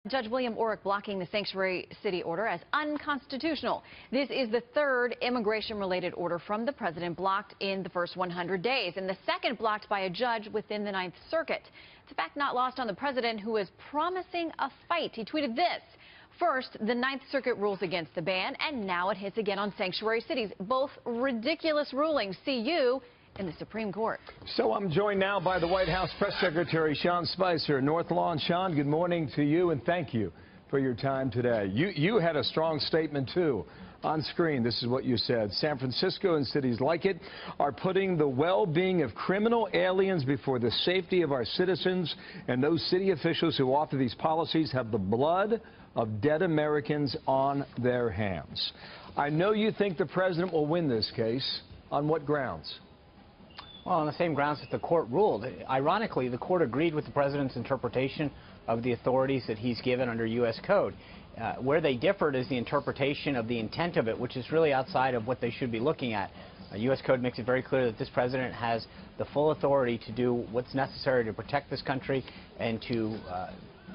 Judge William Orrick blocking the sanctuary city order as unconstitutional. This is the third immigration-related order from the president blocked in the first 100 days, and the second blocked by a judge within the Ninth Circuit. It's a fact not lost on the president, who is promising a fight. He tweeted this: "First, the Ninth Circuit rules against the ban, and now it hits again on sanctuary cities. Both ridiculous rulings. See you in the Supreme Court." So I'm joined now by the White House Press Secretary Sean Spicer, North Lawn. Sean, good morning to you, and thank you for your time today. You had a strong statement, too. On screen, this is what you said. San Francisco and cities like it are putting the well-being of criminal aliens before the safety of our citizens, and those city officials who author these policies have the blood of dead Americans on their hands. I know you think the president will win this case. On what grounds? Well, on the same grounds that the court ruled. Ironically, the court agreed with the president's interpretation of the authorities that he's given under U.S. Code. Where they differed is the interpretation of the intent of it, which is really outside of what they should be looking at. U.S. Code makes it very clear that this president has the full authority to do what's necessary to protect this country and to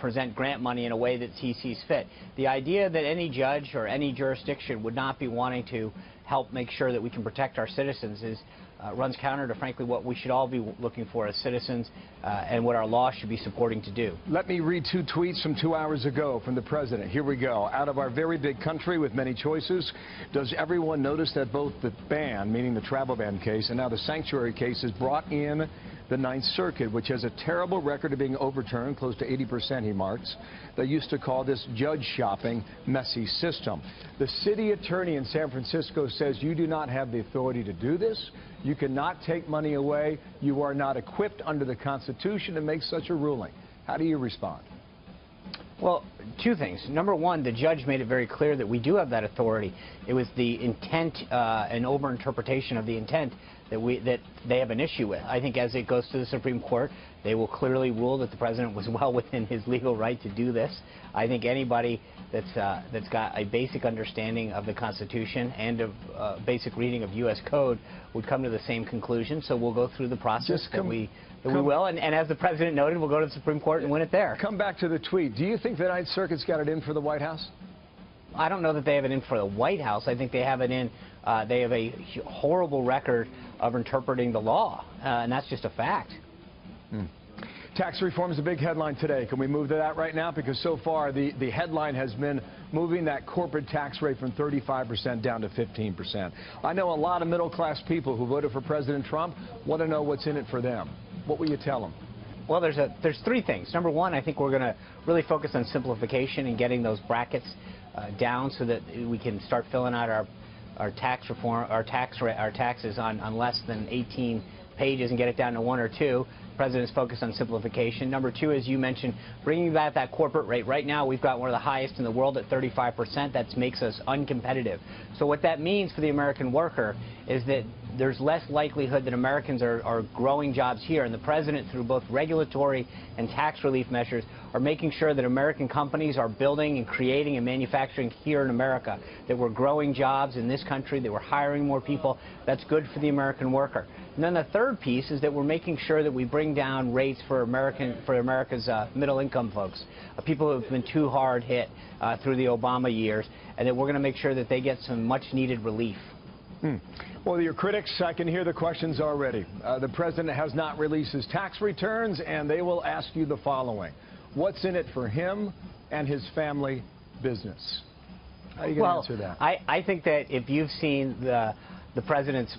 present grant money in a way that he sees fit. The idea that any judge or any jurisdiction would not be wanting to help make sure that we can protect our citizens runs counter to, frankly, what we should all be looking for as citizens and what our law should be supporting to do. Let me read two tweets from 2 hours ago from the president. Here we go. Out of our very big country with many choices, does everyone notice that both the ban, meaning the travel ban case, and now the sanctuary case is brought in the Ninth Circuit, which has a terrible record of being overturned, close to 80%, he marks. They used to call this judge shopping, messy system. The city attorney in San Francisco says you do not have the authority to do this. You cannot take money away. You are not equipped under the Constitution to make such a ruling. How do you respond? Well, two things. Number one, the judge made it very clear that we do have that authority. It was the intent and overinterpretation of the intent that they have an issue with. I think as it goes to the Supreme Court, they will clearly rule that the president was well within his legal right to do this. I think anybody that's got a basic understanding of the Constitution and of basic reading of U.S. Code would come to the same conclusion. So we'll go through the process that we will. And as the president noted, we'll go to the Supreme Court and win it there. Come back to the tweet. Do you think the Ninth Circuit's got it in for the White House? I don't know that they have it in for the White House. I think they have it in. They have a horrible record of interpreting the law, and that's just a fact. Tax reform is a big headline today. Can we move to that right now? Because so far the headline has been moving that corporate tax rate from 35% down to 15%. I know a lot of middle-class people who voted for President Trump want to know what's in it for them. What will you tell them? Well, there's three things. Number one, I think we're going to really focus on simplification and getting those brackets down so that we can start filling out our tax reform, our taxes on less than 18 pages and get it down to 1 or 2. The president's focused on simplification. Number two, as you mentioned, bringing back that corporate rate. Right now, we've got one of the highest in the world at 35%. That makes us uncompetitive. So what that means for the American worker is that there's less likelihood that Americans are growing jobs here. And the president, through both regulatory and tax relief measures, are making sure that American companies are building and creating and manufacturing here in America, that we're growing jobs in this country, that we're hiring more people. That's good for the American worker. And then the third piece is that we're making sure that we bring down rates for America's middle-income folks, people who have been too hard hit through the Obama years, and that we're going to make sure that they get some much-needed relief. Well, your critics, I can hear the questions already. The president has not released his tax returns, and they will ask you the following. What's in it for him and his family business? How are you going to answer that? I think that if you've seen the president's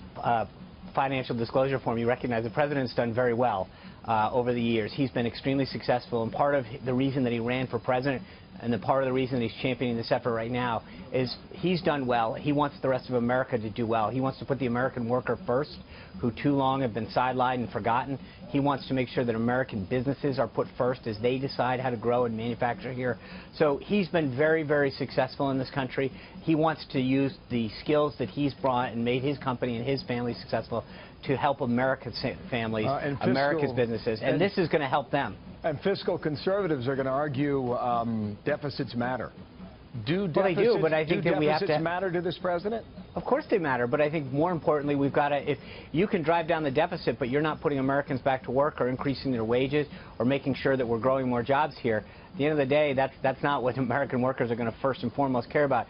financial disclosure form, you recognize the president's done very well over the years. He's been extremely successful, and part of the reason that he ran for president and the part of the reason he's championing this effort right now is he's done well. He wants the rest of America to do well. He wants to put the American worker first, who too long have been sidelined and forgotten. He wants to make sure that American businesses are put first as they decide how to grow and manufacture here. So he's been very, very successful in this country. He wants to use the skills that he's brought and made his company and his family successful to help America's families, America's businesses, and this is going to help them. And fiscal conservatives are going to argue deficits matter. Do deficits, but I think that we have to matter to this president? Of course they matter, but I think more importantly, we've got to, if you can drive down the deficit, but you're not putting Americans back to work or increasing their wages or making sure that we're growing more jobs here, the end of the day, that's not what American workers are going to first and foremost care about.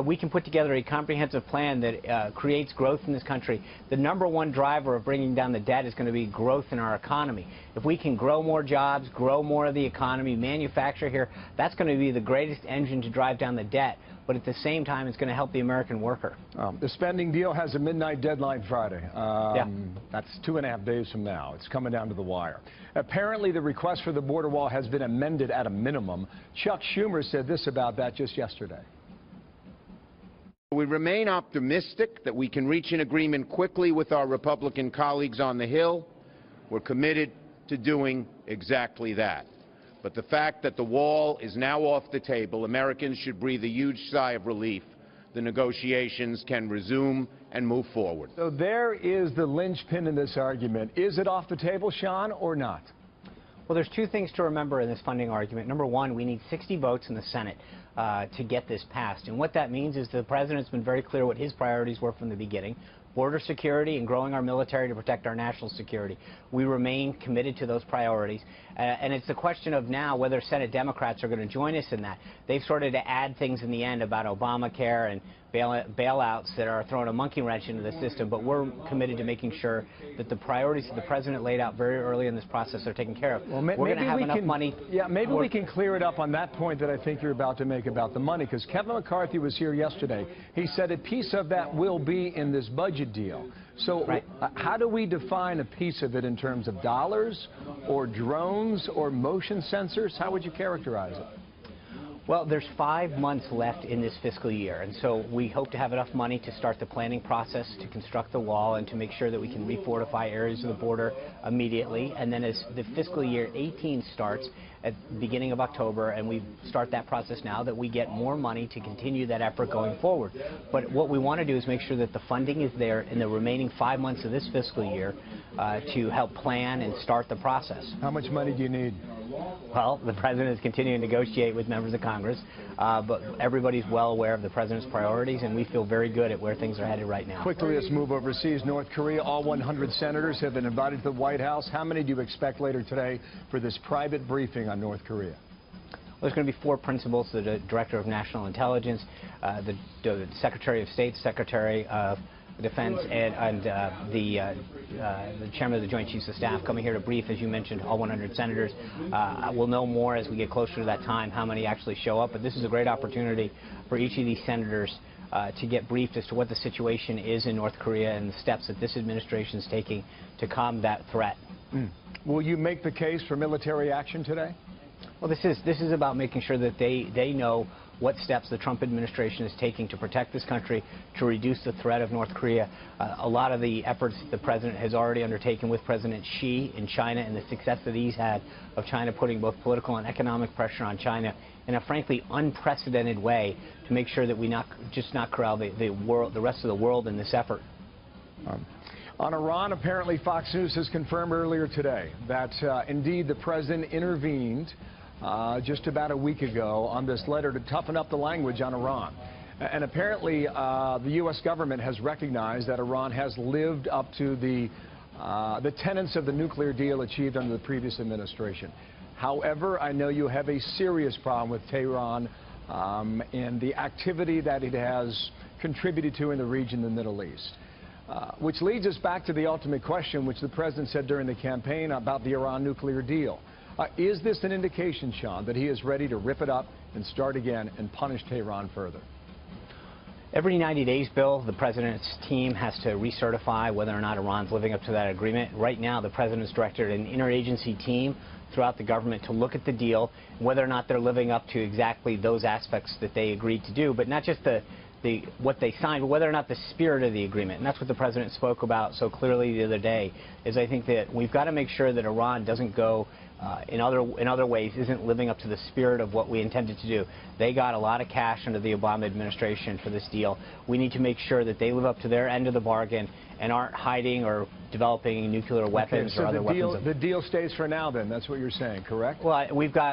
We can put together a comprehensive plan that creates growth in this country. The #1 driver of bringing down the debt is going to be growth in our economy. If we can grow more jobs, grow more of the economy, manufacture here, that's going to be the greatest engine to drive down the debt. But at the same time, it's going to help the American worker. The spending deal has a midnight deadline Friday. Yeah. That's 2.5 days from now. It's coming down to the wire. Apparently, the request for the border wall has been amended at a minimum. Chuck Schumer said this about that just yesterday. We remain optimistic that we can reach an agreement quickly with our Republican colleagues on the Hill. We're committed to doing exactly that. But the fact that the wall is now off the table, Americans should breathe a huge sigh of relief. The negotiations can resume and move forward. So there is the linchpin in this argument. Is it off the table, Sean, or not? Well, there's two things to remember in this funding argument. #1, we need 60 votes in the Senate to get this passed. And what that means is the president's been very clear what his priorities were from the beginning. Border security and growing our military to protect our national security. We remain committed to those priorities. And it's the question of now whether Senate Democrats are going to join us in that. They've started to add things in the end about Obamacare and bailouts that are throwing a monkey wrench into the system. But we're committed to making sure that the priorities that the president laid out very early in this process are taken care of. Well, we're going to have enough money. Yeah, maybe we can clear it up on that point that I think you're about to make about the money, because Kevin McCarthy was here yesterday. He said a piece of that will be in this budget deal. So right. How do we define a piece of it in terms of dollars or drones or motion sensors? How would you characterize it? Well, there's 5 months left in this fiscal year, and so we hope to have enough money to start the planning process to construct the wall and to make sure that we can refortify areas of the border immediately. And then as the fiscal year 18 starts at the beginning of October, and we start that process now, that we get more money to continue that effort going forward. But what we want to do is make sure that the funding is there in the remaining 5 months of this fiscal year to help plan and start the process. How much money do you need? Well, the president is continuing to negotiate with members of Congress, but everybody's well aware of the president's priorities, and we feel very good at where things are headed right now. Quickly, let's move overseas. North Korea, all 100 senators have been invited to the White House. How many do you expect later today for this private briefing on North Korea? Well, there's going to be 4 principals: the Director of National Intelligence, the Secretary of State, Secretary of Defense, and the Chairman of the Joint Chiefs of Staff coming here to brief, as you mentioned, all 100 senators. We'll know more as we get closer to that time how many actually show up, but this is a great opportunity for each of these senators to get briefed as to what the situation is in North Korea and the steps that this administration is taking to combat that threat. Will you make the case for military action today? Well, this is about making sure that they know what steps the Trump administration is taking to protect this country, to reduce the threat of North Korea. A lot of the efforts the president has already undertaken with President Xi in China, and the success that he's had of China putting both political and economic pressure on China in a frankly unprecedented way to make sure that we not corral the rest of the world in this effort. On Iran, apparently Fox News has confirmed earlier today that indeed the president intervened just about a week ago on this letter to toughen up the language on Iran. And apparently the U.S. government has recognized that Iran has lived up to the tenets of the nuclear deal achieved under the previous administration. However, I know you have a serious problem with Tehran and the activity that it has contributed to in the region, the Middle East. Which leads us back to the ultimate question, which the president said during the campaign about the Iran nuclear deal. Is this an indication, Sean, that he is ready to rip it up and start again and punish Tehran further? Every 90 days, Bill, the president's team has to recertify whether or not Iran's living up to that agreement. Right now, the president's directed an interagency team throughout the government to look at the deal, whether or not they're living up to exactly those aspects that they agreed to do, but not just what they signed, but whether or not the spirit of the agreement. And that's what the president spoke about so clearly the other day, is I think that we've got to make sure that Iran doesn't go in other ways, isn't living up to the spirit of what we intended to do. They got a lot of cash under the Obama administration for this deal. We need to make sure that they live up to their end of the bargain and aren't hiding or developing nuclear weapons or other weapons. The deal stays for now, then. That's what you're saying, correct? Well,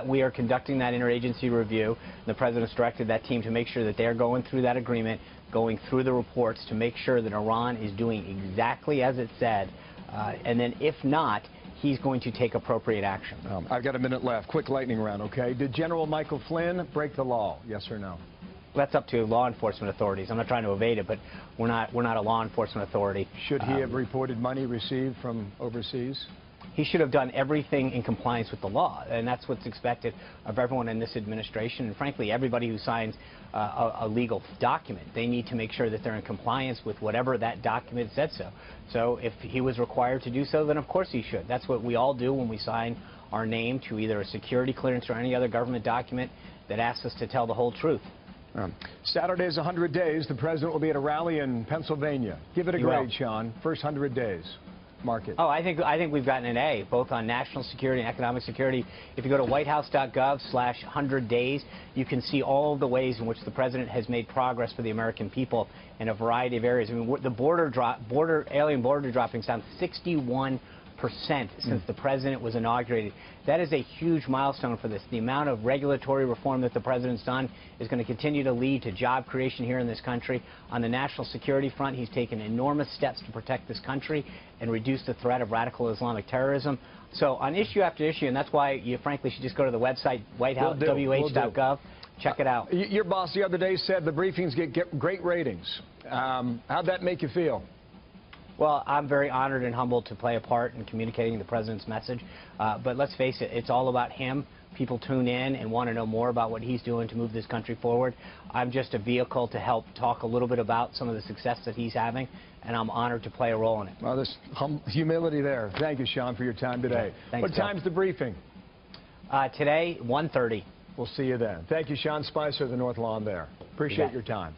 we are conducting that interagency review. The president's directed that team to make sure that they are going through that agreement, going through the reports to make sure that Iran is doing exactly as it said. And then if not, he's going to take appropriate action. I've got a minute left. Quick lightning round, okay? Did General Michael Flynn break the law? Yes or no? That's up to law enforcement authorities. I'm not trying to evade it, but we're not a law enforcement authority. Should he have reported money received from overseas? He should have done everything in compliance with the law, and that's what's expected of everyone in this administration, and frankly, everybody who signs a legal document. They need to make sure that they're in compliance with whatever that document said so. So if he was required to do so, then of course he should. That's what we all do when we sign our name to either a security clearance or any other government document that asks us to tell the whole truth. Saturday's 100 days. The president will be at a rally in Pennsylvania. Give it a grade, Sean. First 100 days. Mark it. Oh, I think we've gotten an A, both on national security and economic security. If you go to whitehouse.gov/100days, you can see all of the ways in which the president has made progress for the American people in a variety of areas. I mean, the alien border dropping's down 61% since the president was inaugurated. That is a huge milestone for this. The amount of regulatory reform that the president's done is going to continue to lead to job creation here in this country. On the national security front, he's taken enormous steps to protect this country and reduce the threat of radical Islamic terrorism. So on issue after issue, and that's why you frankly should just go to the website, whitehouse.wh.gov. Check it out. Your boss the other day said the briefings get great ratings. How'd that make you feel? Well, I'm very honored and humbled to play a part in communicating the president's message. But let's face it, it's all about him. People tune in and want to know more about what he's doing to move this country forward. I'm just a vehicle to help talk a little bit about some of the success that he's having, and I'm honored to play a role in it. Well, there's humility there. Thank you, Sean, for your time today. Yeah, thanks, what time's the briefing? Today, 1:30. We'll see you then. Thank you, Sean Spicer, the North Lawn there. Appreciate your time.